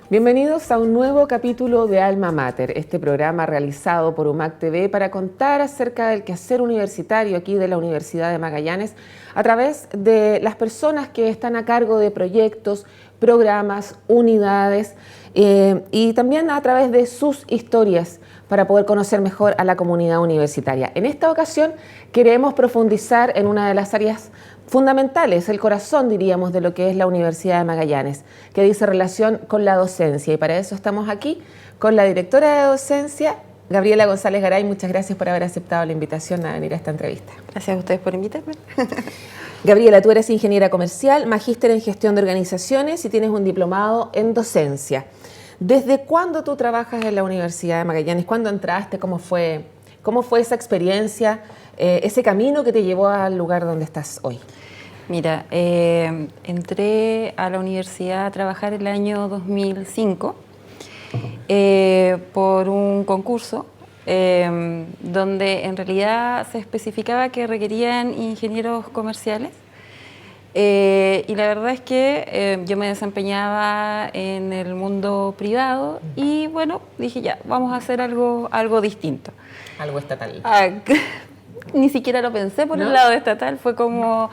Bienvenidos a un nuevo capítulo de Alma Mater, este programa realizado por UMAC TV para contar acerca del quehacer universitario aquí de la Universidad de Magallanes a través de las personas que están a cargo de proyectos, programas, unidades y también a través de sus historias para poder conocer mejor a la comunidad universitaria. En esta ocasión queremos profundizar en una de las áreas fundamentales, el corazón, diríamos, de lo que es la Universidad de Magallanes, que dice relación con la docencia. Y para eso estamos aquí con la directora de docencia, Gabriela González Garay. Muchas gracias por haber aceptado la invitación a venir a esta entrevista. Gracias a ustedes por invitarme. Gabriela, tú eres ingeniera comercial, magíster en gestión de organizaciones y tienes un diplomado en docencia. ¿Desde cuándo tú trabajas en la Universidad de Magallanes? ¿Cuándo entraste? ¿Cómo fue esa experiencia, ese camino que te llevó al lugar donde estás hoy? Mira, entré a la universidad a trabajar el año 2005 por un concurso donde en realidad se especificaba que requerían ingenieros comerciales. Y la verdad es que yo me desempeñaba en el mundo privado y bueno, dije ya, vamos a hacer algo distinto. Algo estatal. Ni siquiera lo pensé por el lado estatal, fue como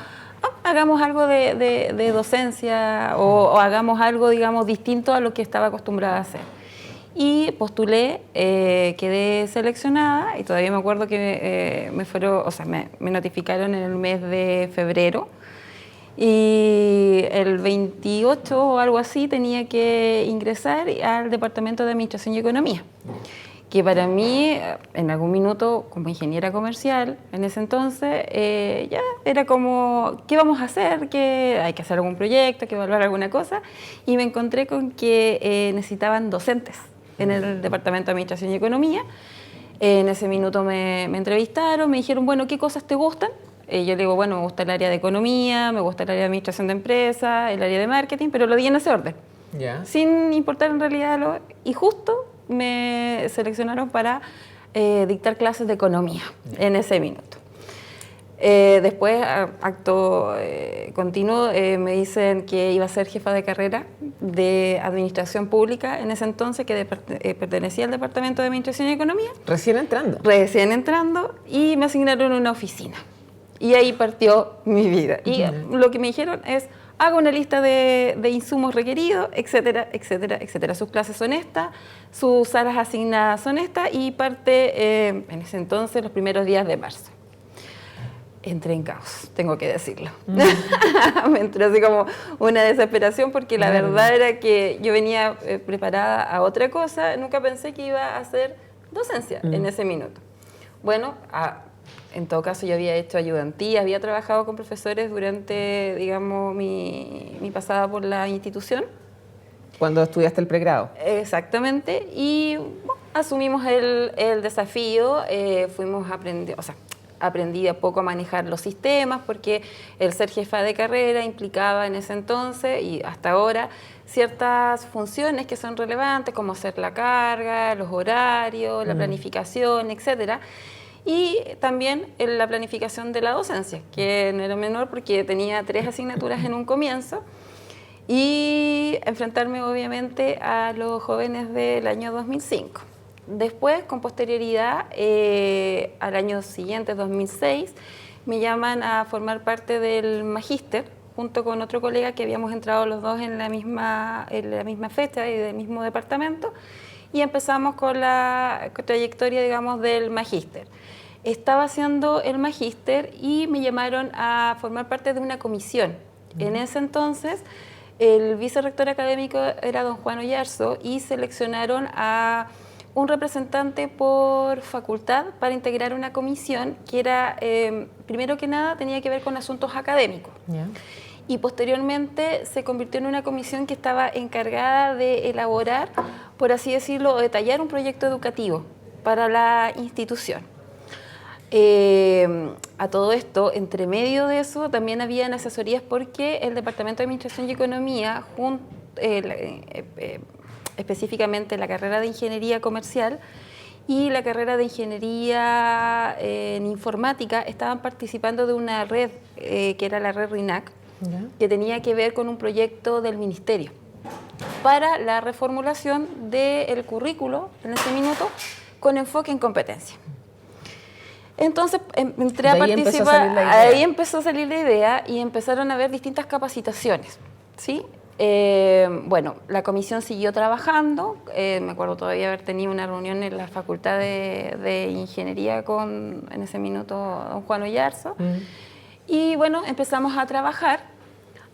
hagamos algo de docencia o hagamos algo, digamos, distinto a lo que estaba acostumbrada a hacer. Y postulé, quedé seleccionada y todavía me acuerdo que me notificaron en el mes de febrero. Y el 28 o algo así tenía que ingresar al Departamento de Administración y Economía, que para mí, en algún minuto, como ingeniera comercial, en ese entonces, ya era como, ¿qué vamos a hacer? ¿Que hay que hacer algún proyecto? ¿Hay que evaluar alguna cosa? Y me encontré con que necesitaban docentes en el Departamento de Administración y Economía. En ese minuto me entrevistaron, me dijeron, bueno, ¿qué cosas te gustan? Yo le digo, bueno, me gusta el área de economía, me gusta el área de administración de empresas, el área de marketing, pero lo di en ese orden, sin importar en realidad y justo me seleccionaron para dictar clases de economía en ese minuto. Después, acto continuo, me dicen que iba a ser jefa de carrera de administración pública en ese entonces, que pertenecía al Departamento de Administración y Economía. Recién entrando. Recién entrando, y me asignaron una oficina. Y ahí partió mi vida. Y lo que me dijeron es, haga una lista de insumos requeridos, etcétera, etcétera, etcétera. Sus clases son estas, sus salas asignadas son estas, y parte en ese entonces los primeros días de marzo. Entré en caos, tengo que decirlo. Me entró así como una desesperación porque la verdad era que yo venía preparada a otra cosa. Nunca pensé que iba a hacer docencia en ese minuto. Bueno, en todo caso, yo había hecho ayudantía, había trabajado con profesores durante, digamos, mi pasada por la institución. ¿Cuando estudiaste el pregrado? Exactamente, y bueno, asumimos el desafío, fuimos aprendiendo, aprendí de a poco a manejar los sistemas, porque el ser jefa de carrera implicaba en ese entonces y hasta ahora ciertas funciones que son relevantes, como hacer la carga, los horarios, la planificación, etcétera. Y también en la planificación de la docencia, que no era menor porque tenía 3 asignaturas en un comienzo, y enfrentarme obviamente a los jóvenes del año 2005. Después, con posterioridad, al año siguiente, 2006, me llaman a formar parte del magíster, junto con otro colega que habíamos entrado los dos en la misma fecha y del mismo departamento, y empezamos con la trayectoria, digamos, del magíster. Estaba haciendo el magíster y me llamaron a formar parte de una comisión. En ese entonces, el vicerrector académico era don Juan Oyarzo y seleccionaron a un representante por facultad para integrar una comisión que era, primero que nada, tenía que ver con asuntos académicos. Y posteriormente se convirtió en una comisión que estaba encargada de elaborar, por así decirlo, o detallar un proyecto educativo para la institución. A todo esto, entre medio de eso, también habían asesorías porque el Departamento de Administración y Economía, específicamente la carrera de Ingeniería Comercial y la carrera de Ingeniería en Informática, estaban participando de una red que era la red RINAC, que tenía que ver con un proyecto del Ministerio. para la reformulación del currículo en ese minuto con enfoque en competencia. Entonces entré a participar, ahí empezó a salir la idea y empezaron a haber distintas capacitaciones, ¿sí? Bueno, la comisión siguió trabajando, me acuerdo todavía haber tenido una reunión en la Facultad de Ingeniería con, en ese minuto, don Juan Oyarzo, y bueno, empezamos a trabajar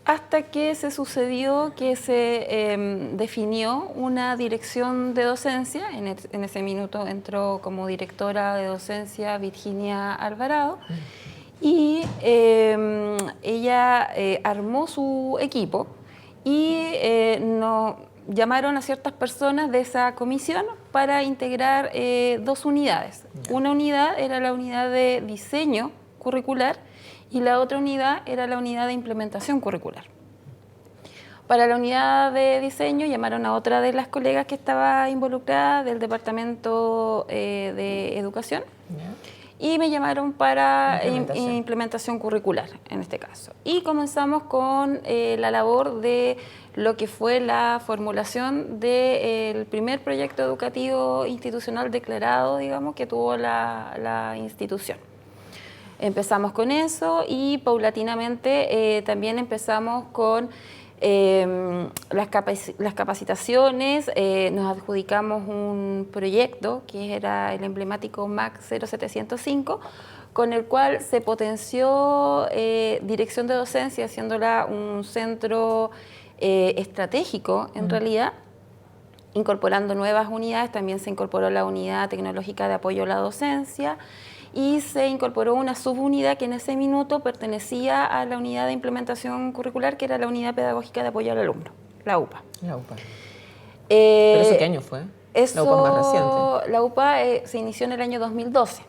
hasta que se sucedió que se definió una dirección de docencia. En ese minuto entró como directora de docencia Virginia Alvarado, y ella armó su equipo y nos llamaron a ciertas personas de esa comisión para integrar dos unidades. Una unidad era la unidad de diseño curricular y la otra unidad era la unidad de implementación curricular. Para la unidad de diseño llamaron a otra de las colegas que estaba involucrada del Departamento de Educación, y me llamaron para implementación curricular en este caso. Y comenzamos con la labor de lo que fue la formulación del primer proyecto educativo institucional declarado, digamos, que tuvo la institución. Empezamos con eso y paulatinamente también empezamos con las capacitaciones. Nos adjudicamos un proyecto que era el emblemático MAC 0705, con el cual se potenció dirección de docencia, haciéndola un centro estratégico en realidad, incorporando nuevas unidades. También se incorporó la unidad tecnológica de apoyo a la docencia, y se incorporó una subunidad que en ese minuto pertenecía a la unidad de implementación curricular, que era la unidad pedagógica de apoyo al alumno, la UPA. La UPA. ¿Pero eso qué año fue? Eso, la UPA más reciente. La UPA se inició en el año 2012,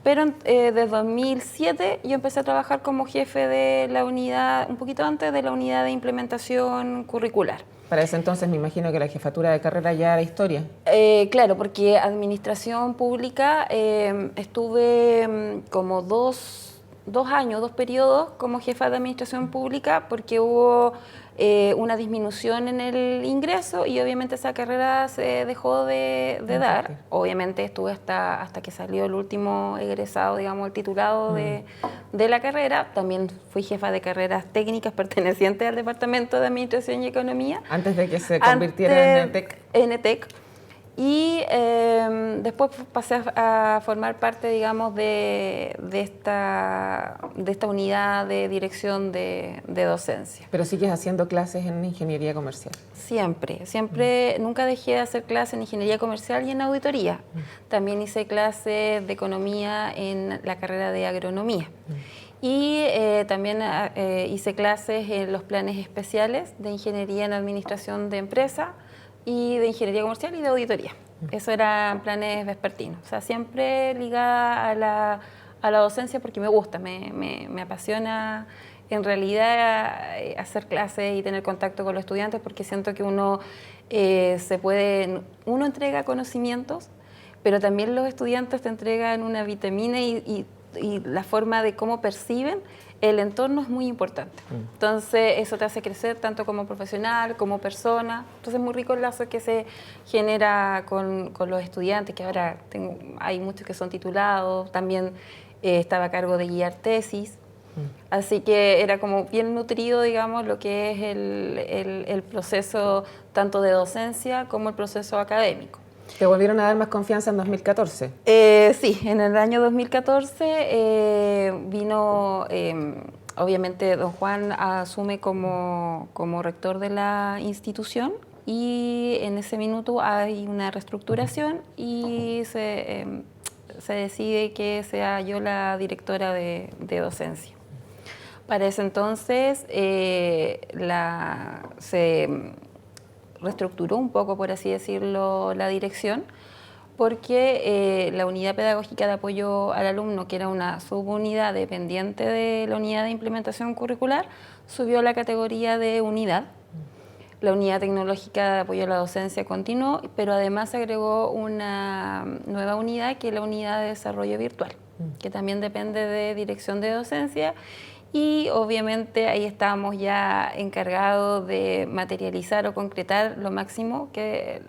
pero desde 2007 yo empecé a trabajar como jefe de la unidad, un poquito antes de la unidad de implementación curricular. Para ese entonces me imagino que la jefatura de carrera ya era historia. Claro, porque administración pública estuve como dos años, 2 periodos como jefa de administración pública, porque hubo una disminución en el ingreso y obviamente esa carrera se dejó de dar. Obviamente estuve hasta que salió el último egresado, digamos, el titulado de la carrera. También fui jefa de carreras técnicas pertenecientes al Departamento de Administración y Economía. Antes de que se convirtiera en ETEC. En ETEC. Y después pasé a formar parte, digamos, de esta unidad de dirección de docencia. ¿Pero sigues haciendo clases en ingeniería comercial? Siempre, nunca dejé de hacer clases en ingeniería comercial y en auditoría. También hice clases de economía en la carrera de agronomía. Y también hice clases en los planes especiales de ingeniería en administración de empresa y de ingeniería comercial y de auditoría. Eso eran planes vespertinos. O sea, siempre ligada a la docencia porque me gusta, me apasiona en realidad hacer clases y tener contacto con los estudiantes, porque siento que uno entrega conocimientos, pero también los estudiantes te entregan una vitamina y la forma de cómo perciben el entorno es muy importante. Entonces, eso te hace crecer tanto como profesional, como persona. Entonces, es muy rico el lazo que se genera con los estudiantes, que ahora hay muchos que son titulados. También estaba a cargo de guiar tesis. Así que era como bien nutrido, digamos, lo que es el proceso tanto de docencia como el proceso académico. ¿Te volvieron a dar más confianza en 2014? Sí, en el año 2014 vino, obviamente don Juan asume como rector de la institución, y en ese minuto hay una reestructuración y se decide que sea yo la directora de docencia. Para ese entonces se reestructuró un poco, por así decirlo, la dirección, porque la unidad pedagógica de apoyo al alumno, que era una subunidad dependiente de la unidad de implementación curricular, subió a la categoría de unidad. La unidad tecnológica de apoyo a la docencia continuó, pero además se agregó una nueva unidad, que es la unidad de desarrollo virtual, que también depende de dirección de docencia y obviamente ahí estábamos ya encargados de materializar o concretar lo máximo que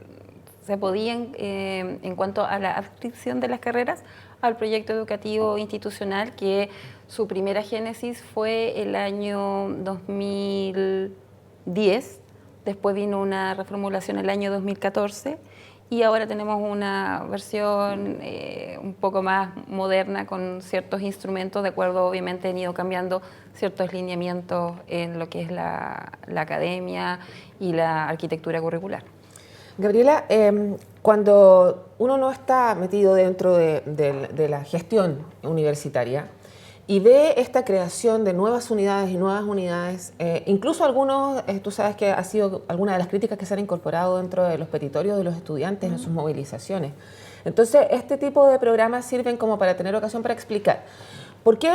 se podía en cuanto a la adscripción de las carreras al proyecto educativo institucional, que su primera génesis fue el año 2010, después vino una reformulación el año 2014 y ahora tenemos una versión un poco más moderna con ciertos instrumentos, de acuerdo, obviamente han ido cambiando ciertos lineamientos en lo que es la academia y la arquitectura curricular. Gabriela, cuando uno no está metido dentro de la gestión universitaria y ve esta creación de nuevas unidades, incluso algunos, tú sabes que ha sido alguna de las críticas que se han incorporado dentro de los petitorios de los estudiantes en sus movilizaciones. Entonces, este tipo de programas sirven como para tener ocasión para explicar por qué,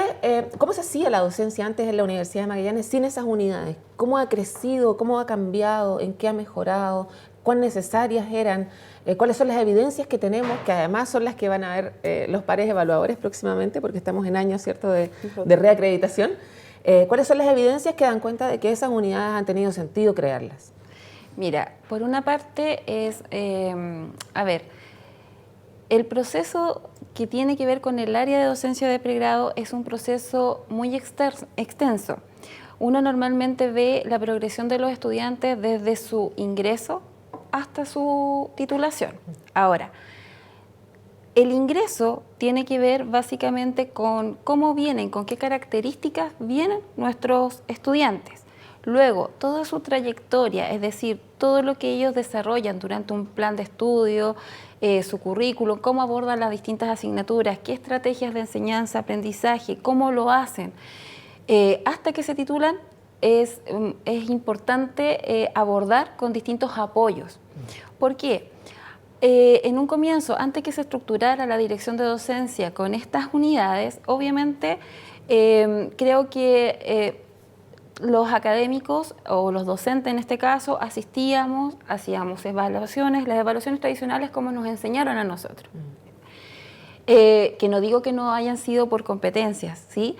cómo se hacía la docencia antes en la Universidad de Magallanes sin esas unidades, cómo ha crecido, cómo ha cambiado, en qué ha mejorado, cuán necesarias eran, cuáles son las evidencias que tenemos, que además son las que van a ver los pares evaluadores próximamente, porque estamos en años, ¿cierto?, de reacreditación. ¿Cuáles son las evidencias que dan cuenta de que esas unidades han tenido sentido crearlas? Mira, por una parte es, el proceso que tiene que ver con el área de docencia de pregrado es un proceso muy extenso. Uno normalmente ve la progresión de los estudiantes desde su ingreso hasta su titulación. Ahora, el ingreso tiene que ver básicamente con cómo vienen, con qué características vienen nuestros estudiantes. Luego, toda su trayectoria, es decir, todo lo que ellos desarrollan durante un plan de estudio, su currículum, cómo abordan las distintas asignaturas, qué estrategias de enseñanza, aprendizaje, cómo lo hacen, hasta que se titulan. Es importante abordar con distintos apoyos. ¿Por qué? En un comienzo, antes que se estructurara la dirección de docencia con estas unidades, obviamente creo que los académicos o los docentes en este caso asistíamos, hacíamos evaluaciones, las evaluaciones tradicionales como nos enseñaron a nosotros. Que no digo que no hayan sido por competencias, ¿sí?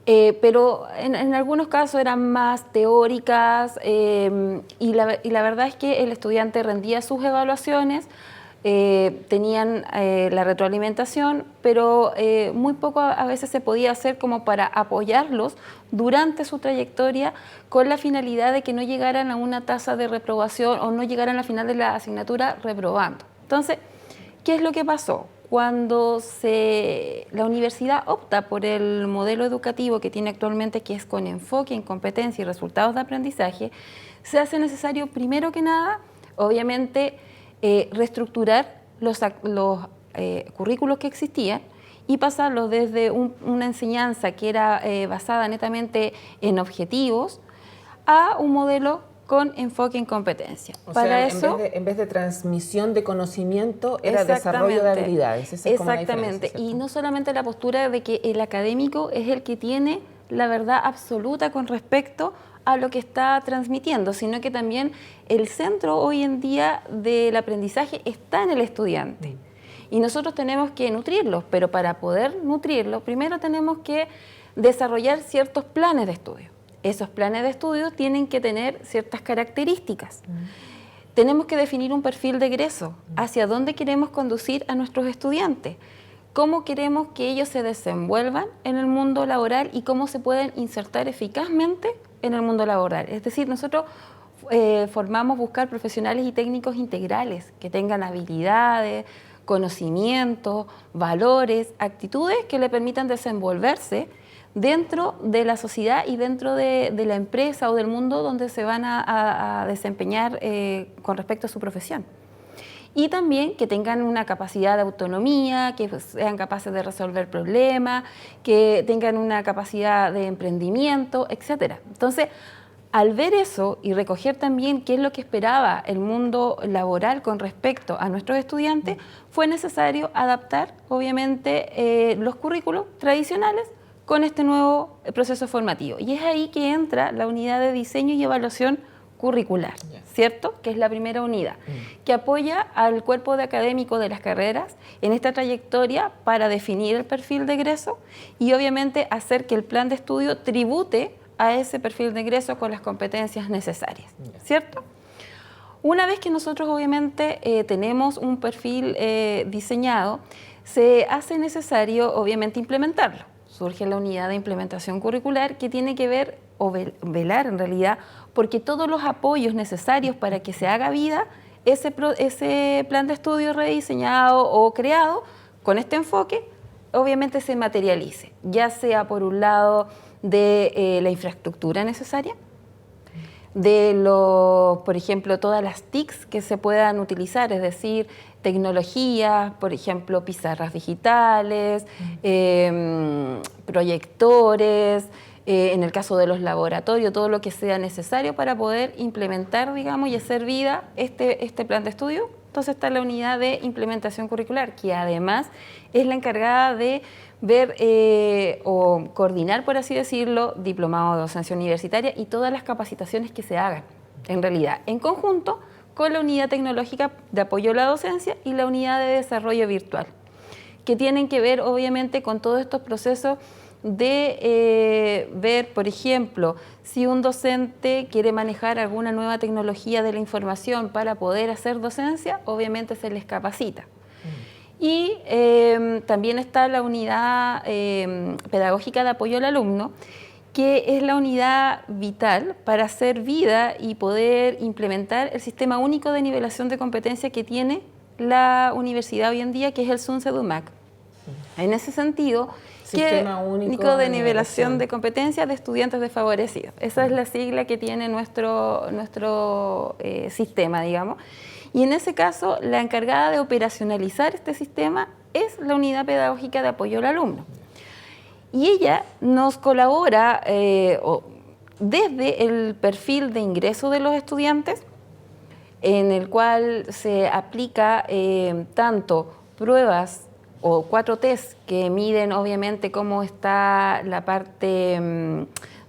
Pero en algunos casos eran más teóricas y la verdad es que el estudiante rendía sus evaluaciones, tenían la retroalimentación, pero muy poco a veces se podía hacer como para apoyarlos durante su trayectoria con la finalidad de que no llegaran a una tasa de reprobación o no llegaran al final de la asignatura reprobando. Entonces, ¿qué es lo que pasó? Cuando la universidad opta por el modelo educativo que tiene actualmente, que es con enfoque en competencia y resultados de aprendizaje, se hace necesario, primero que nada, obviamente, reestructurar los currículos que existían y pasarlos desde una enseñanza que era basada netamente en objetivos a un modelo con enfoque en competencia. Para eso, en vez de transmisión de conocimiento, era desarrollo de habilidades. Esa es como la exactamente. Y no solamente la postura de que el académico es el que tiene la verdad absoluta con respecto a lo que está transmitiendo, sino que también el centro hoy en día del aprendizaje está en el estudiante. Y nosotros tenemos que nutrirlos, pero para poder nutrirlos, primero tenemos que desarrollar ciertos planes de estudio. Esos planes de estudio tienen que tener ciertas características. Tenemos que definir un perfil de egreso, hacia dónde queremos conducir a nuestros estudiantes, cómo queremos que ellos se desenvuelvan en el mundo laboral y cómo se pueden insertar eficazmente en el mundo laboral. Es decir, nosotros formamos buscar profesionales y técnicos integrales que tengan habilidades, conocimientos, valores, actitudes que le permitan desenvolverse dentro de la sociedad y dentro de la empresa o del mundo donde se van a desempeñar con respecto a su profesión. Y también que tengan una capacidad de autonomía, que sean capaces de resolver problemas, que tengan una capacidad de emprendimiento, etc. Entonces, al ver eso y recoger también qué es lo que esperaba el mundo laboral con respecto a nuestros estudiantes, fue necesario adaptar, obviamente, los currículos tradicionales con este nuevo proceso formativo. Y es ahí que entra la unidad de diseño y evaluación curricular, ¿cierto? Que es la primera unidad, que apoya al cuerpo de académico de las carreras en esta trayectoria para definir el perfil de egreso y obviamente hacer que el plan de estudio tribute a ese perfil de ingreso con las competencias necesarias, ¿cierto? Una vez que nosotros obviamente tenemos un perfil diseñado, se hace necesario obviamente implementarlo. Surge la unidad de implementación curricular que tiene que ver o velar en realidad porque todos los apoyos necesarios para que se haga vida ese plan de estudio rediseñado o creado con este enfoque obviamente se materialice, ya sea por un lado de la infraestructura necesaria, de por ejemplo, todas las TICs que se puedan utilizar, es decir, tecnologías, por ejemplo, pizarras digitales, proyectores, en el caso de los laboratorios, todo lo que sea necesario para poder implementar, digamos, y hacer vida este plan de estudio. Entonces está la unidad de implementación curricular, que además es la encargada de ver o coordinar, por así decirlo, diplomado de docencia universitaria y todas las capacitaciones que se hagan, en realidad, en conjunto con la unidad tecnológica de apoyo a la docencia y la unidad de desarrollo virtual, que tienen que ver, obviamente, con todos estos procesos de ver, por ejemplo, si un docente quiere manejar alguna nueva tecnología de la información para poder hacer docencia, obviamente se les capacita. Y también está la unidad pedagógica de apoyo al alumno, que es la unidad vital para hacer vida y poder implementar el sistema único de nivelación de competencia que tiene la universidad hoy en día, que es el SUNCEDUMAC. En ese sentido, Sistema único de nivelación de competencias de estudiantes desfavorecidos. Esa es la sigla que tiene nuestro sistema, digamos. Y en ese caso, la encargada de operacionalizar este sistema es la unidad pedagógica de apoyo al alumno. Y ella nos colabora desde el perfil de ingreso de los estudiantes, en el cual se aplica tanto pruebas o 4 test que miden obviamente cómo está la parte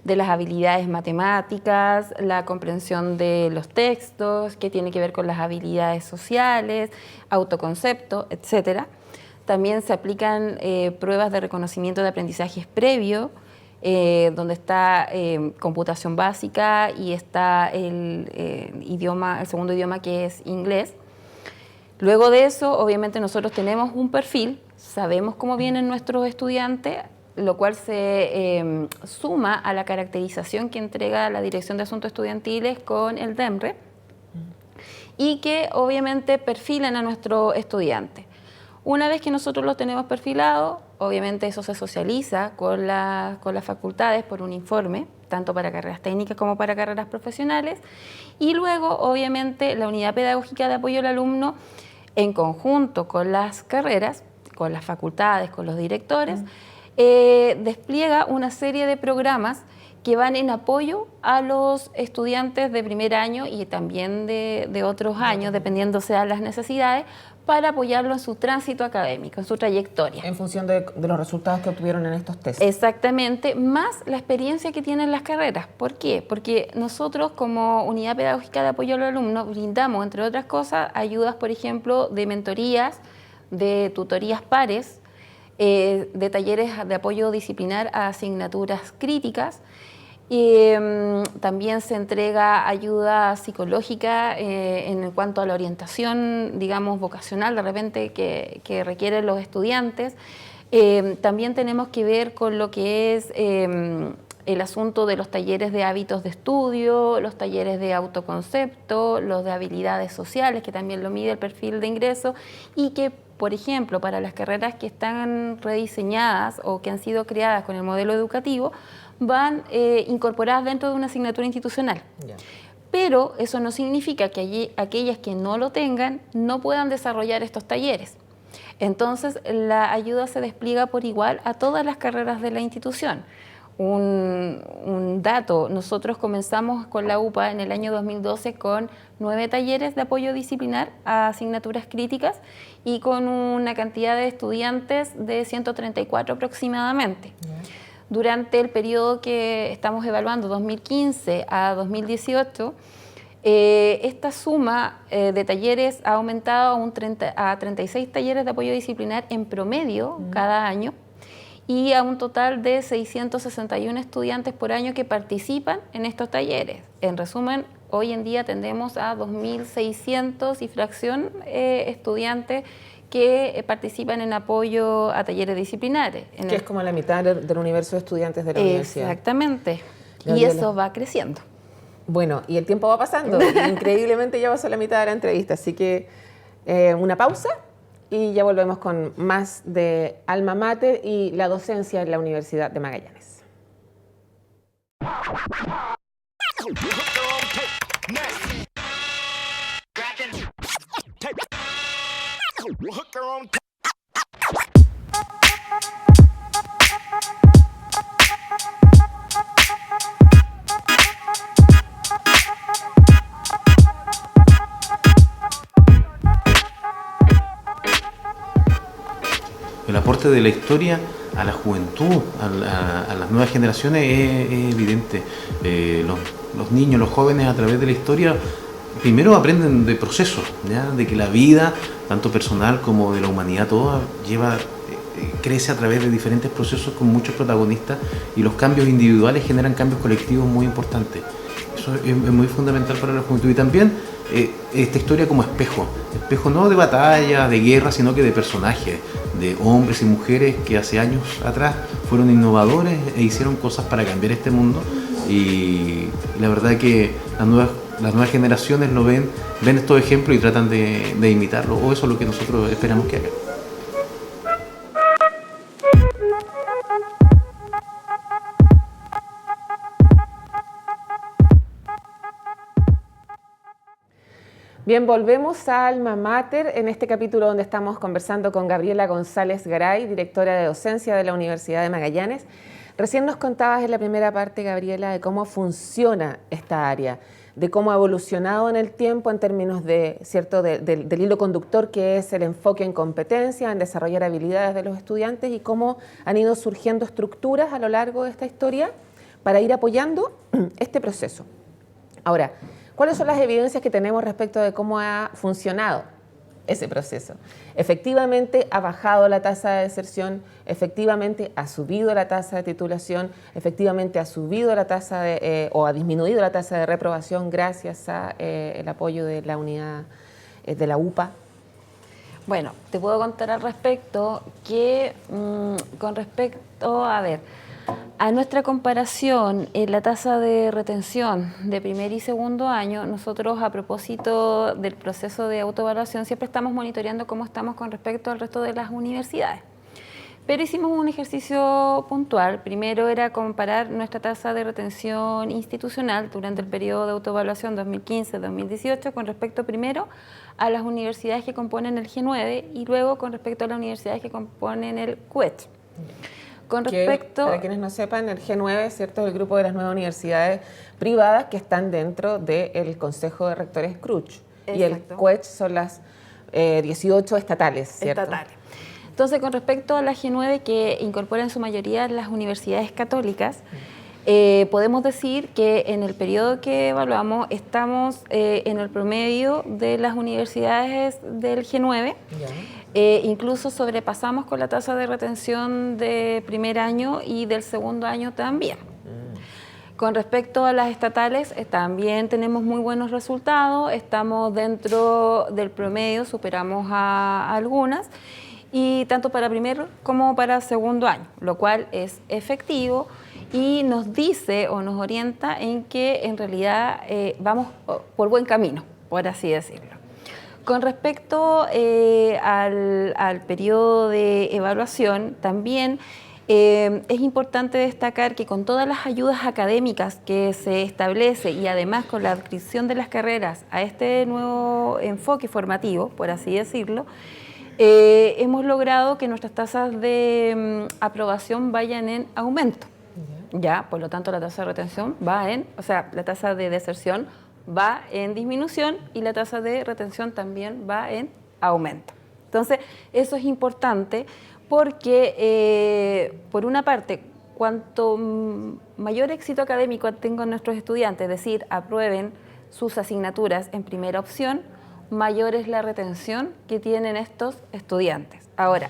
de las habilidades matemáticas, la comprensión de los textos, que tiene que ver con las habilidades sociales, autoconcepto, etcétera. También se aplican pruebas de reconocimiento de aprendizajes previo, donde está computación básica y está el segundo idioma, que es inglés. Luego de eso, obviamente nosotros tenemos un perfil, sabemos cómo vienen nuestros estudiantes, lo cual se suma a la caracterización que entrega la Dirección de Asuntos Estudiantiles con el DEMRE y que obviamente perfilan a nuestro estudiante. Una vez que nosotros los tenemos perfilados, obviamente eso se socializa con las facultades por un informe, tanto para carreras técnicas como para carreras profesionales, y luego obviamente la unidad pedagógica de apoyo al alumno, en conjunto con las carreras, con las facultades, con los directores, despliega una serie de programas que van en apoyo a los estudiantes de primer año y también de otros años, dependiendo sean las necesidades, para apoyarlo en su tránsito académico, en su trayectoria. En función de los resultados que obtuvieron en estos test. Exactamente, más la experiencia que tienen las carreras. ¿Por qué? Porque nosotros como Unidad Pedagógica de Apoyo al Alumno brindamos, entre otras cosas, ayudas, por ejemplo, de mentorías, de tutorías pares, de talleres de apoyo disciplinar a asignaturas críticas. También se entrega ayuda psicológica en cuanto a la orientación, digamos, vocacional, de repente, que requieren los estudiantes. También tenemos que ver con lo que es el asunto de los talleres de hábitos de estudio, los talleres de autoconcepto, los de habilidades sociales, que también lo mide el perfil de ingreso, y que, por ejemplo, para las carreras que están rediseñadas o que han sido creadas con el modelo educativo, van incorporadas dentro de una asignatura institucional. Yeah. Pero eso no significa que aquellas que no lo tengan no puedan desarrollar estos talleres. Entonces, la ayuda se despliega por igual a todas las carreras de la institución. Un dato, nosotros comenzamos con la UPA en el año 2012 con 9 talleres de apoyo disciplinar a asignaturas críticas y con una cantidad de estudiantes de 134 aproximadamente. Yeah. Durante el periodo que estamos evaluando, 2015 a 2018, Esta suma de talleres ha aumentado a 36 talleres de apoyo disciplinar en promedio cada año y a un total de 661 estudiantes por año que participan en estos talleres. En resumen, hoy en día tendemos a 2.600 y fracción estudiantes que participan en apoyo a talleres disciplinares. Que es como la mitad del universo de estudiantes de la universidad. Exactamente. Gabriela. Y eso va creciendo. Bueno, y el tiempo va pasando. Increíblemente ya pasó la mitad de la entrevista, así que una pausa y ya volvemos con más de Alma Mater y la docencia en la Universidad de Magallanes. El aporte de la historia a la juventud, a las nuevas generaciones es evidente. Los niños, los jóvenes a través de la historia primero aprenden de procesos, ¿ya? De que la vida, tanto personal como de la humanidad toda, crece a través de diferentes procesos con muchos protagonistas y los cambios individuales generan cambios colectivos muy importantes. Eso es muy fundamental para la juventud y también esta historia como espejo no de batalla, de guerra, sino que de personajes, de hombres y mujeres que hace años atrás fueron innovadores e hicieron cosas para cambiar este mundo y la verdad que las nuevas generaciones lo ven estos ejemplos y tratan de imitarlo, o eso es lo que nosotros esperamos que hagan. Bien, volvemos a Alma Mater en este capítulo donde estamos conversando con Gabriela González Garay, directora de docencia de la Universidad de Magallanes. Recién nos contabas en la primera parte, Gabriela, de cómo funciona esta área, de cómo ha evolucionado en el tiempo en términos de, ¿cierto?, del hilo conductor que es el enfoque en competencia, en desarrollar habilidades de los estudiantes y cómo han ido surgiendo estructuras a lo largo de esta historia para ir apoyando este proceso. Ahora, ¿cuáles son las evidencias que tenemos respecto de cómo ha funcionado ese proceso? Efectivamente ha bajado la tasa de deserción, efectivamente ha subido la tasa de titulación, efectivamente ha subido la tasa o ha disminuido la tasa de reprobación gracias al apoyo de la unidad de la UPA. Bueno, te puedo contar al respecto que con respecto, a nuestra comparación en la tasa de retención de primer y segundo año, nosotros a propósito del proceso de autoevaluación siempre estamos monitoreando cómo estamos con respecto al resto de las universidades. Pero hicimos un ejercicio puntual. Primero era comparar nuestra tasa de retención institucional durante el periodo de autoevaluación 2015-2018 con respecto primero a las universidades que componen el G9 y luego con respecto a las universidades que componen el CUET. Con respecto, para quienes no sepan, el G9, ¿cierto?, es el grupo de las 9 universidades privadas que están dentro del Consejo de Rectores CRUCH. Exacto. Y el CUET son las 18 estatales, ¿cierto? Estatales. Entonces, con respecto a la G9, que incorpora en su mayoría las universidades católicas, podemos decir que en el periodo que evaluamos estamos en el promedio de las universidades del G9. Incluso sobrepasamos con la tasa de retención de primer año y del segundo año también. Con respecto a las estatales, también tenemos muy buenos resultados, estamos dentro del promedio, superamos a algunas, y tanto para primer como para segundo año, lo cual es efectivo y nos dice o nos orienta en que en realidad vamos por buen camino, por así decirlo. Con respecto al periodo de evaluación, también es importante destacar que con todas las ayudas académicas que se establece y además con la adscripción de las carreras a este nuevo enfoque formativo, por así decirlo, hemos logrado que nuestras tasas de aprobación vayan en aumento. Ya, por lo tanto, la tasa de retención la tasa de deserción va en disminución y la tasa de retención también va en aumento. Entonces, eso es importante porque, por una parte, cuanto mayor éxito académico tengan nuestros estudiantes, es decir, aprueben sus asignaturas en primera opción, mayor es la retención que tienen estos estudiantes. Ahora,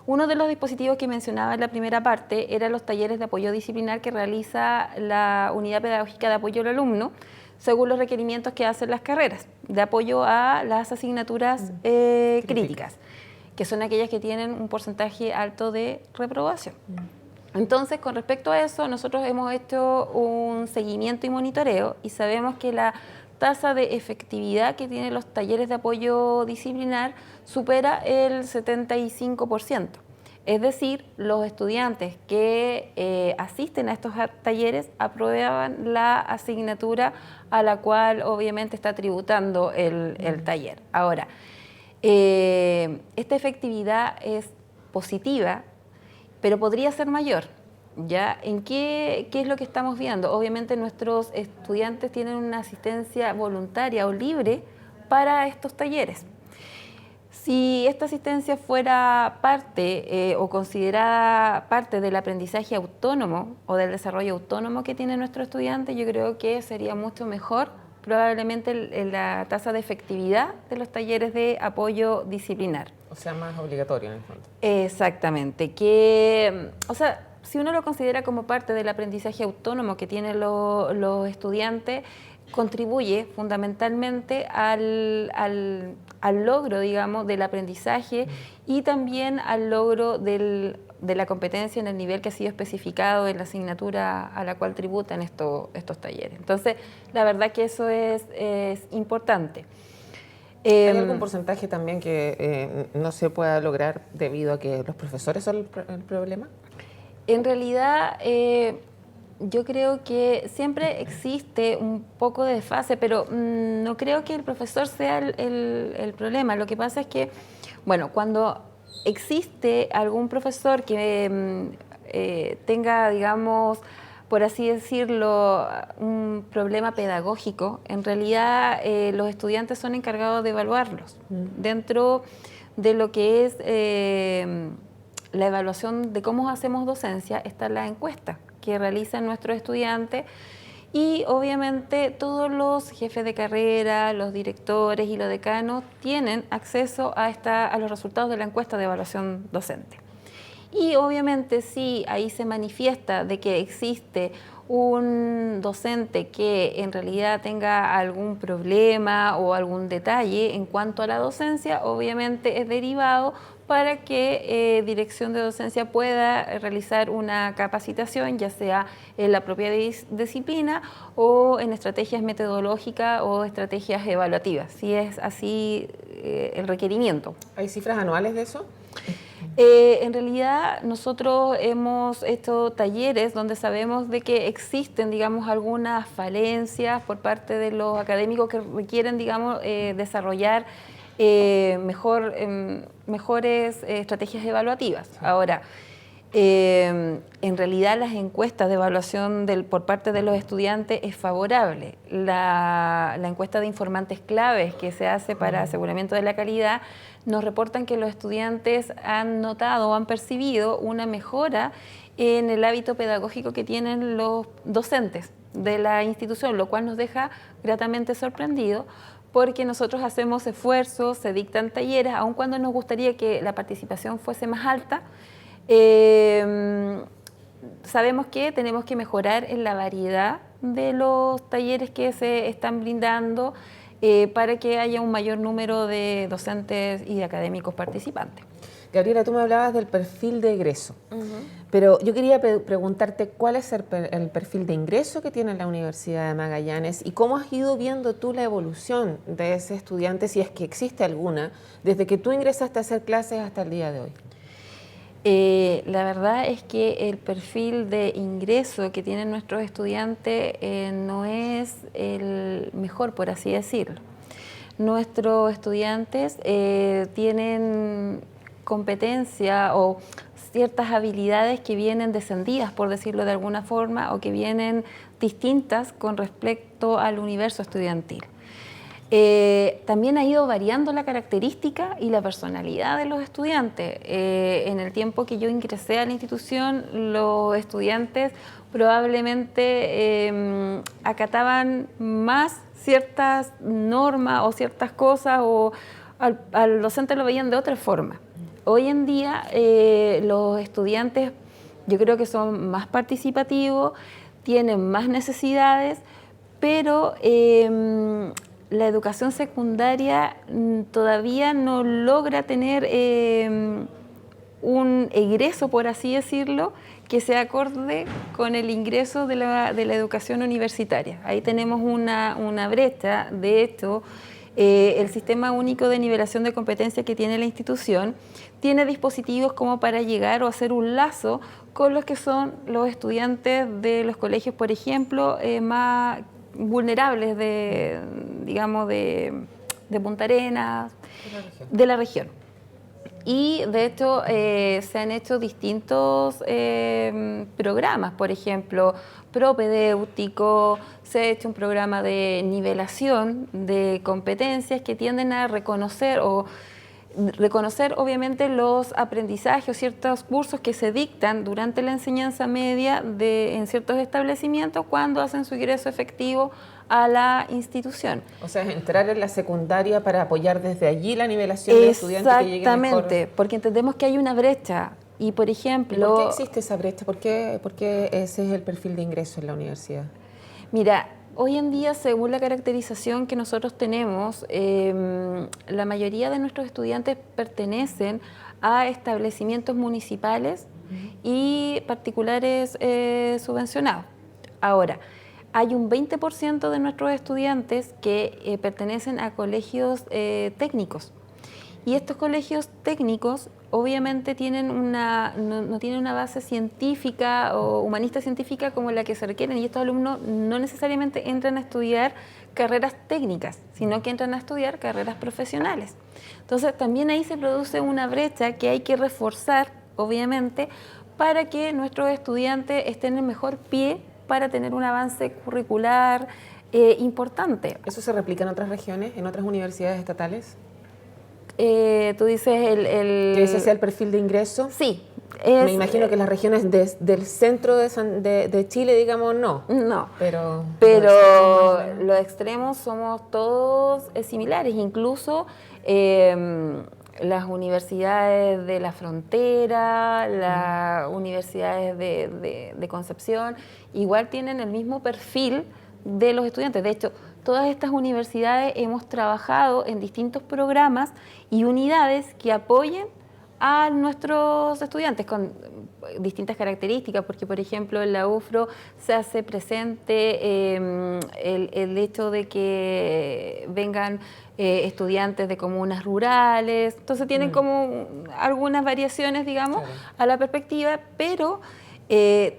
uno de los dispositivos que mencionaba en la primera parte eran los talleres de apoyo disciplinar que realiza la Unidad Pedagógica de Apoyo al Alumno, según los requerimientos que hacen las carreras, de apoyo a las asignaturas críticas, que son aquellas que tienen un porcentaje alto de reprobación. Entonces, con respecto a eso, nosotros hemos hecho un seguimiento y monitoreo y sabemos que la tasa de efectividad que tienen los talleres de apoyo disciplinar supera el 75%. Es decir, los estudiantes que asisten a estos talleres aprueban la asignatura a la cual obviamente está tributando el taller. Ahora, esta efectividad es positiva, pero podría ser mayor. ¿Ya? ¿En qué es lo que estamos viendo? Obviamente nuestros estudiantes tienen una asistencia voluntaria o libre para estos talleres. Si esta asistencia fuera parte o considerada parte del aprendizaje autónomo o del desarrollo autónomo que tiene nuestro estudiante, yo creo que sería mucho mejor probablemente la tasa de efectividad de los talleres de apoyo disciplinar. O sea, más obligatorio en el fondo. Exactamente. Si uno lo considera como parte del aprendizaje autónomo que tienen los estudiantes, contribuye fundamentalmente al logro, digamos, del aprendizaje y también al logro de la competencia en el nivel que ha sido especificado en la asignatura a la cual tributan estos talleres. Entonces, la verdad que eso es importante. ¿Hay algún porcentaje también que no se pueda lograr debido a que los profesores son el problema? En realidad, yo creo que siempre existe un poco de desfase, pero no creo que el profesor sea el problema. Lo que pasa es que, bueno, cuando existe algún profesor que tenga, digamos, por así decirlo, un problema pedagógico, en realidad los estudiantes son encargados de evaluarlos. Dentro de lo que es la evaluación de cómo hacemos docencia está la encuesta que realizan nuestros estudiantes y obviamente todos los jefes de carrera, los directores y los decanos tienen acceso a los resultados de la encuesta de evaluación docente. Y obviamente si ahí se manifiesta de que existe un docente que en realidad tenga algún problema o algún detalle en cuanto a la docencia, obviamente es derivado para que Dirección de Docencia pueda realizar una capacitación, ya sea en la propia disciplina o en estrategias metodológicas o estrategias evaluativas, si es así el requerimiento. ¿Hay cifras anuales de eso? En realidad nosotros hemos hecho talleres donde sabemos de que existen, digamos, algunas falencias por parte de los académicos que requieren, digamos, desarrollar mejores estrategias evaluativas. Ahora, en realidad las encuestas de evaluación por parte de los estudiantes es favorable. La encuesta de informantes claves que se hace para aseguramiento de la calidad nos reportan que los estudiantes han notado o han percibido una mejora en el hábito pedagógico que tienen los docentes de la institución, lo cual nos deja gratamente sorprendidos porque nosotros hacemos esfuerzos, se dictan talleres, aun cuando nos gustaría que la participación fuese más alta. Sabemos que tenemos que mejorar en la variedad de los talleres que se están brindando para que haya un mayor número de docentes y de académicos participantes. Gabriela, tú me hablabas del perfil de egreso, pero yo quería preguntarte cuál es el perfil de ingreso que tiene la Universidad de Magallanes y cómo has ido viendo tú la evolución de ese estudiante, si es que existe alguna, desde que tú ingresaste a hacer clases hasta el día de hoy. La verdad es que el perfil de ingreso que tienen nuestros estudiantes no es el mejor, por así decirlo. Nuestros estudiantes tienen competencia o ciertas habilidades que vienen descendidas, por decirlo de alguna forma, o que vienen distintas con respecto al universo estudiantil. También ha ido variando la característica y la personalidad de los estudiantes. En el tiempo que yo ingresé a la institución, los estudiantes probablemente acataban más ciertas normas o ciertas cosas, o al docente lo veían de otra forma. Hoy en día los estudiantes, yo creo que son más participativos, tienen más necesidades, pero la educación secundaria todavía no logra tener un egreso, por así decirlo, que sea acorde con el ingreso de la educación universitaria. Ahí tenemos una brecha. De hecho, el Sistema Único de Nivelación de Competencia que tiene la institución tiene dispositivos como para llegar o hacer un lazo con los que son los estudiantes de los colegios, por ejemplo, más vulnerables de Punta Arenas, de la región. Y de hecho se han hecho distintos programas, por ejemplo, propedéutico, se ha hecho un programa de nivelación de competencias que tienden a reconocer obviamente los aprendizajes o ciertos cursos que se dictan durante la enseñanza media en ciertos establecimientos cuando hacen su ingreso efectivo a la institución. O sea, es entrar en la secundaria para apoyar desde allí la nivelación del estudiante que llegue mejor. Exactamente, porque entendemos que hay una brecha y, por ejemplo... ¿Y por qué existe esa brecha? ¿Por qué ese es el perfil de ingreso en la universidad? Mira, hoy en día, según la caracterización que nosotros tenemos, la mayoría de nuestros estudiantes pertenecen a establecimientos municipales y particulares subvencionados. Ahora, hay un 20% de nuestros estudiantes que pertenecen a colegios técnicos. Y estos colegios técnicos obviamente no tienen una base científica o humanista científica como la que se requieren, y estos alumnos no necesariamente entran a estudiar carreras técnicas, sino que entran a estudiar carreras profesionales. Entonces también ahí se produce una brecha que hay que reforzar, obviamente, para que nuestros estudiantes estén en mejor pie para tener un avance curricular importante. ¿Eso se replica en otras regiones, en otras universidades estatales? Tú dices ¿Que ese sea el perfil de ingreso? Sí. Me imagino que las regiones del centro de Chile, digamos, no. No. Pero los extremos somos todos similares. Incluso las universidades de la frontera, las universidades de Concepción, igual tienen el mismo perfil de los estudiantes. De hecho, todas estas universidades hemos trabajado en distintos programas y unidades que apoyen a nuestros estudiantes con distintas características, porque por ejemplo en la UFRO se hace presente el hecho de que vengan estudiantes de comunas rurales, entonces tienen como algunas variaciones, digamos, claro, a la perspectiva, pero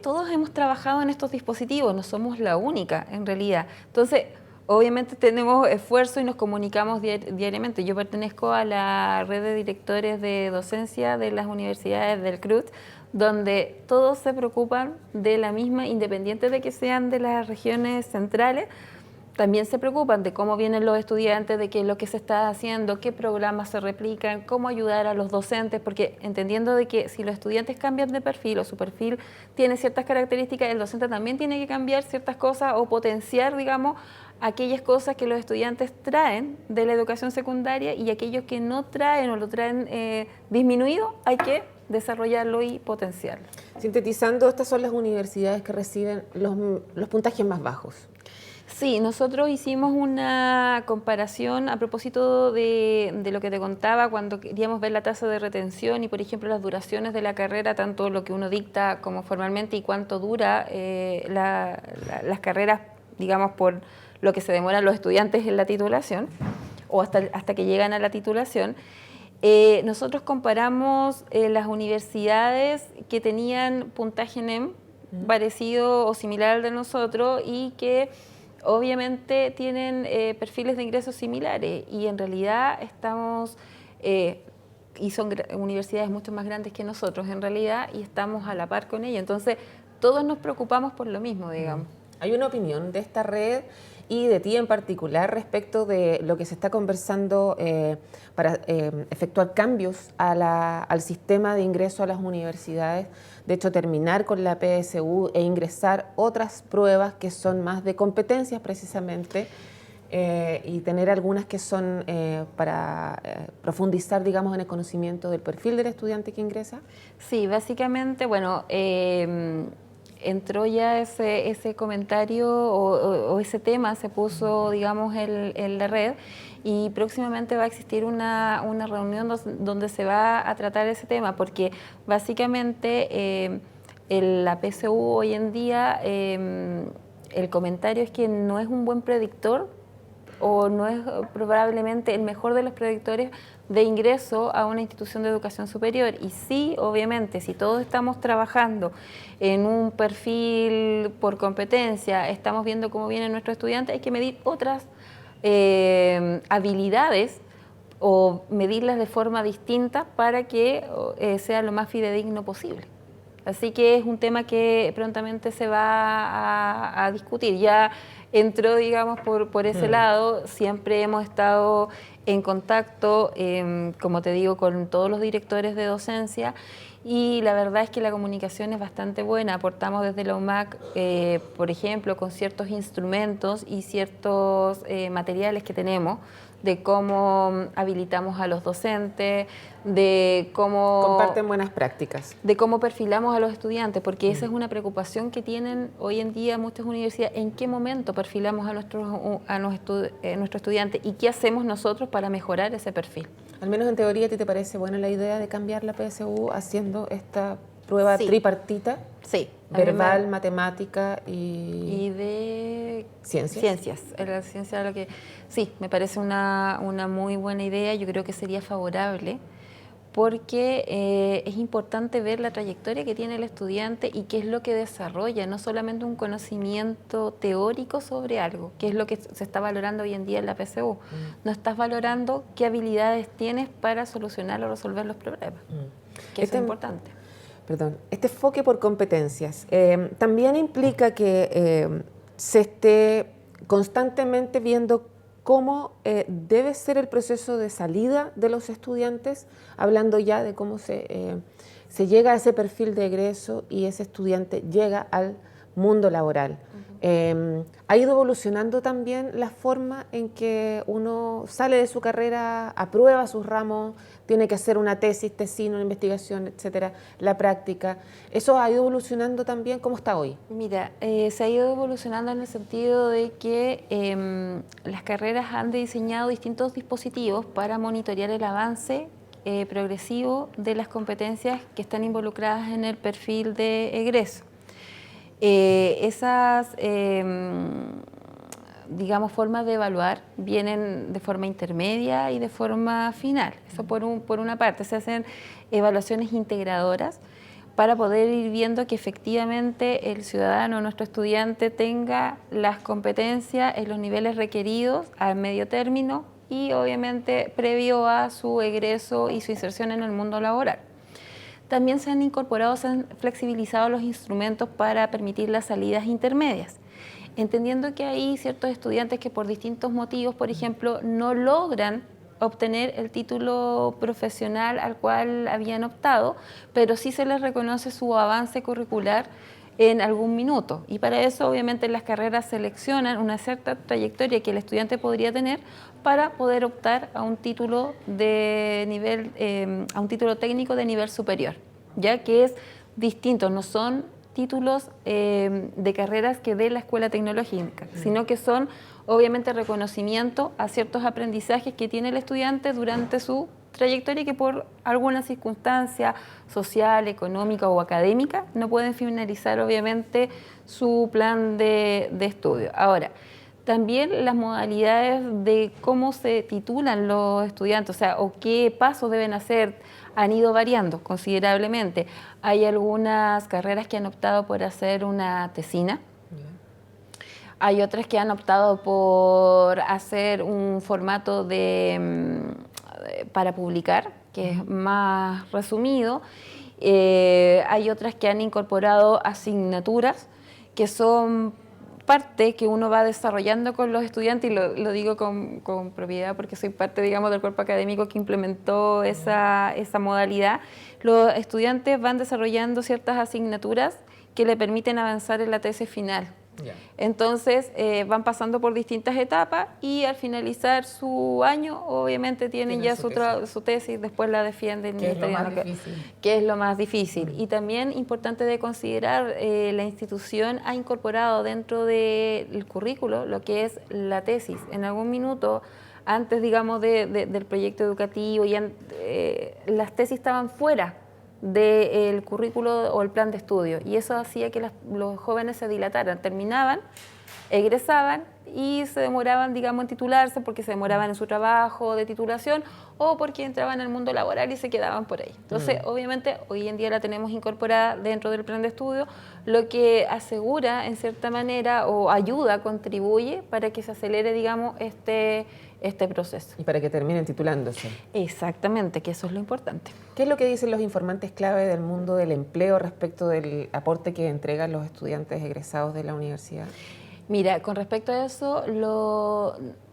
todos hemos trabajado en estos dispositivos, no somos la única en realidad. Entonces, obviamente tenemos esfuerzo y nos comunicamos diariamente. Yo pertenezco a la red de directores de docencia de las universidades del CRUT, donde todos se preocupan de la misma, independiente de que sean de las regiones centrales, también se preocupan de cómo vienen los estudiantes, de qué es lo que se está haciendo, qué programas se replican, cómo ayudar a los docentes, porque entendiendo de que si los estudiantes cambian de perfil o su perfil tiene ciertas características, el docente también tiene que cambiar ciertas cosas o potenciar, digamos, aquellas cosas que los estudiantes traen de la educación secundaria, y aquellos que no traen o lo traen disminuido, hay que desarrollarlo y potenciarlo. Sintetizando, estas son las universidades que reciben los puntajes más bajos. Sí, nosotros hicimos una comparación a propósito de lo que te contaba cuando queríamos ver la tasa de retención y, por ejemplo, las duraciones de la carrera, tanto lo que uno dicta como formalmente y cuánto dura las carreras, digamos, por lo que se demoran los estudiantes en la titulación o hasta que llegan a la titulación. Nosotros comparamos las universidades que tenían puntaje NEM parecido o similar al de nosotros y que obviamente tienen perfiles de ingresos similares, y en realidad estamos, y son universidades mucho más grandes que nosotros en realidad, y estamos a la par con ellas. Entonces todos nos preocupamos por lo mismo, digamos. Hay una opinión de esta red y de ti en particular respecto de lo que se está conversando para efectuar cambios al sistema de ingreso a las universidades. De hecho, terminar con la PSU e ingresar otras pruebas que son más de competencias precisamente, y tener algunas que son para profundizar, digamos, en el conocimiento del perfil del estudiante que ingresa. Sí, básicamente, bueno, entró ya ese comentario o ese tema se puso, digamos, en la red, y próximamente va a existir una reunión donde se va a tratar ese tema, porque básicamente la PSU hoy en día, el comentario es que no es un buen predictor o no es probablemente el mejor de los predictores de ingreso a una institución de educación superior. Y sí, obviamente, si todos estamos trabajando en un perfil por competencia, estamos viendo cómo vienen nuestros estudiantes, hay que medir otras habilidades o medirlas de forma distinta para que sea lo más fidedigno posible. Así que es un tema que prontamente se va a discutir. Ya entró, digamos, por ese lado. Siempre hemos estado en contacto, como te digo, con todos los directores de docencia, y la verdad es que la comunicación es bastante buena. Aportamos desde la UMAC, por ejemplo, con ciertos instrumentos y ciertos materiales que tenemos, de cómo habilitamos a los docentes, de cómo... Comparten buenas prácticas. De cómo perfilamos a los estudiantes, porque esa es una preocupación que tienen hoy en día muchas universidades. ¿En qué momento perfilamos a nuestro estudiante y qué hacemos nosotros para mejorar ese perfil? Al menos en teoría, ¿a ti te parece buena la idea de cambiar la PSU haciendo esta prueba tripartita? Sí. Verbal, matemática y de ciencias. Ciencias. La ciencia, lo que sí, me parece una muy buena idea. Yo creo que sería favorable, porque es importante ver la trayectoria que tiene el estudiante y qué es lo que desarrolla, no solamente un conocimiento teórico sobre algo, que es lo que se está valorando hoy en día en la PSU. No estás valorando qué habilidades tienes para solucionar o resolver los problemas, que eso es importante. Perdón, este enfoque por competencias también implica que se esté constantemente viendo cómo debe ser el proceso de salida de los estudiantes, hablando ya de cómo se llega a ese perfil de egreso y ese estudiante llega al mundo laboral. Ha ido evolucionando también la forma en que uno sale de su carrera, aprueba sus ramos, tiene que hacer una tesis, tesina, una investigación, etcétera, la práctica. ¿Eso ha ido evolucionando también? ¿Cómo está hoy? Mira, se ha ido evolucionando en el sentido de que las carreras han diseñado distintos dispositivos para monitorear el avance progresivo de las competencias que están involucradas en el perfil de egreso. Esas, digamos, formas de evaluar vienen de forma intermedia y de forma final. Eso por una parte. Se hacen evaluaciones integradoras para poder ir viendo que efectivamente el ciudadano, nuestro estudiante, tenga las competencias en los niveles requeridos a medio término y obviamente previo a su egreso y su inserción en el mundo laboral. También se han incorporado, se han flexibilizado los instrumentos para permitir las salidas intermedias, entendiendo que hay ciertos estudiantes que por distintos motivos, por ejemplo, no logran obtener el título profesional al cual habían optado, pero sí se les reconoce su avance curricular en algún minuto. Y para eso, obviamente, las carreras seleccionan una cierta trayectoria que el estudiante podría tener para poder optar a un título de nivel, a un título técnico de nivel superior, ya que es distinto, no son títulos de carreras que dé la escuela tecnológica, sino que son obviamente reconocimiento a ciertos aprendizajes que tiene el estudiante durante su trayectoria y que por alguna circunstancia social, económica o académica no pueden finalizar obviamente su plan de estudio. Ahora, también las modalidades de cómo se titulan los estudiantes, o sea, o qué pasos deben hacer, han ido variando considerablemente. Hay algunas carreras que han optado por hacer una tesina. Hay otras que han optado por hacer un formato para publicar, que es más resumido. Hay otras que han incorporado asignaturas que son parte que uno va desarrollando con los estudiantes, y lo digo con propiedad porque soy parte, digamos, del cuerpo académico que implementó esa modalidad. Los estudiantes van desarrollando ciertas asignaturas que le permiten avanzar en la tesis final. Entonces van pasando por distintas etapas y al finalizar su año obviamente tienen ya su tesis, después la defienden. ¿Qué es lo más difícil? Que es lo más difícil. Y también importante de considerar, la institución ha incorporado dentro del currículo lo que es la tesis. En algún minuto, antes digamos del proyecto educativo, ya, las tesis estaban fuera del currículo o el plan de estudio, y eso hacía que los jóvenes se dilataran, terminaban, egresaban y se demoraban, digamos, en titularse porque se demoraban en su trabajo de titulación o porque entraban al mundo laboral y se quedaban por ahí. Entonces, obviamente, hoy en día la tenemos incorporada dentro del plan de estudio, lo que asegura, en cierta manera, o ayuda, contribuye para que se acelere, digamos, este proceso. Y para que terminen titulándose. Exactamente, que eso es lo importante. ¿Qué es lo que dicen los informantes clave del mundo del empleo respecto del aporte que entregan los estudiantes egresados de la universidad? Mira, con respecto a eso,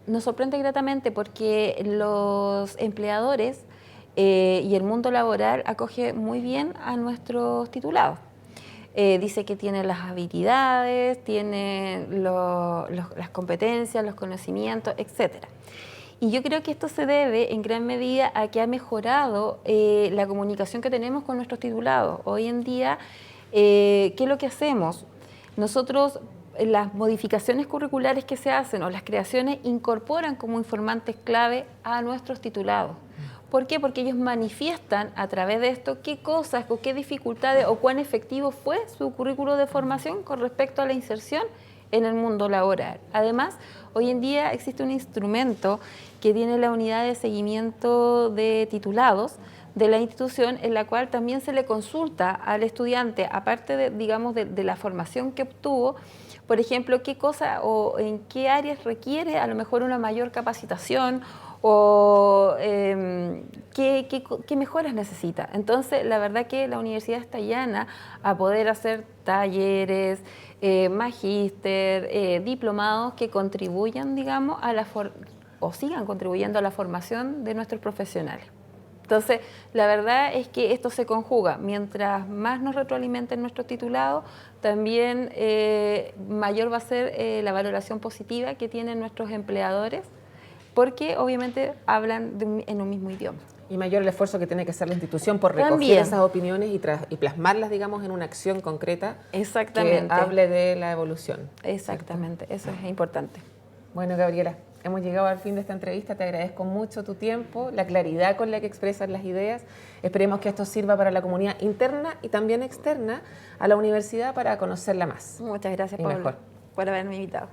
nos sorprende gratamente porque los empleadores y el mundo laboral acoge muy bien a nuestros titulados. Dice que tienen las habilidades, tienen las competencias, los conocimientos, etcétera. Y yo creo que esto se debe en gran medida a que ha mejorado la comunicación que tenemos con nuestros titulados. Hoy en día, ¿qué es lo que hacemos? Nosotros, las modificaciones curriculares que se hacen o las creaciones incorporan como informantes clave a nuestros titulados. ¿Por qué? Porque ellos manifiestan a través de esto qué cosas o qué dificultades o cuán efectivo fue su currículo de formación con respecto a la inserción en el mundo laboral. Además, hoy en día existe un instrumento que tiene la unidad de seguimiento de titulados de la institución, en la cual también se le consulta al estudiante, aparte de la formación que obtuvo, por ejemplo, qué cosa o en qué áreas requiere a lo mejor una mayor capacitación o qué mejoras necesita. Entonces, la verdad que la universidad está llana a poder hacer talleres, magíster, diplomados que contribuyan, digamos, o sigan contribuyendo a la formación de nuestros profesionales. Entonces, la verdad es que esto se conjuga. Mientras más nos retroalimenten nuestros titulados, también mayor va a ser la valoración positiva que tienen nuestros empleadores, porque obviamente hablan en un mismo idioma. Y mayor el esfuerzo que tiene que hacer la institución por recoger También esas opiniones y plasmarlas, digamos, en una acción concreta. Exactamente. Que hable de la evolución. Exactamente, ¿cierto? Eso es importante. Bueno, Gabriela, hemos llegado al fin de esta entrevista. Te agradezco mucho tu tiempo, la claridad con la que expresas las ideas. Esperemos que esto sirva para la comunidad interna y también externa a la universidad para conocerla más. Muchas gracias, y Paula, mejor. por haberme invitado.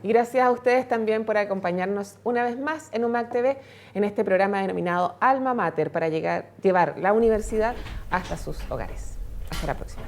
Y gracias a ustedes también por acompañarnos una vez más en UMAC TV en este programa denominado Alma Mater para llevar la universidad hasta sus hogares. Hasta la próxima.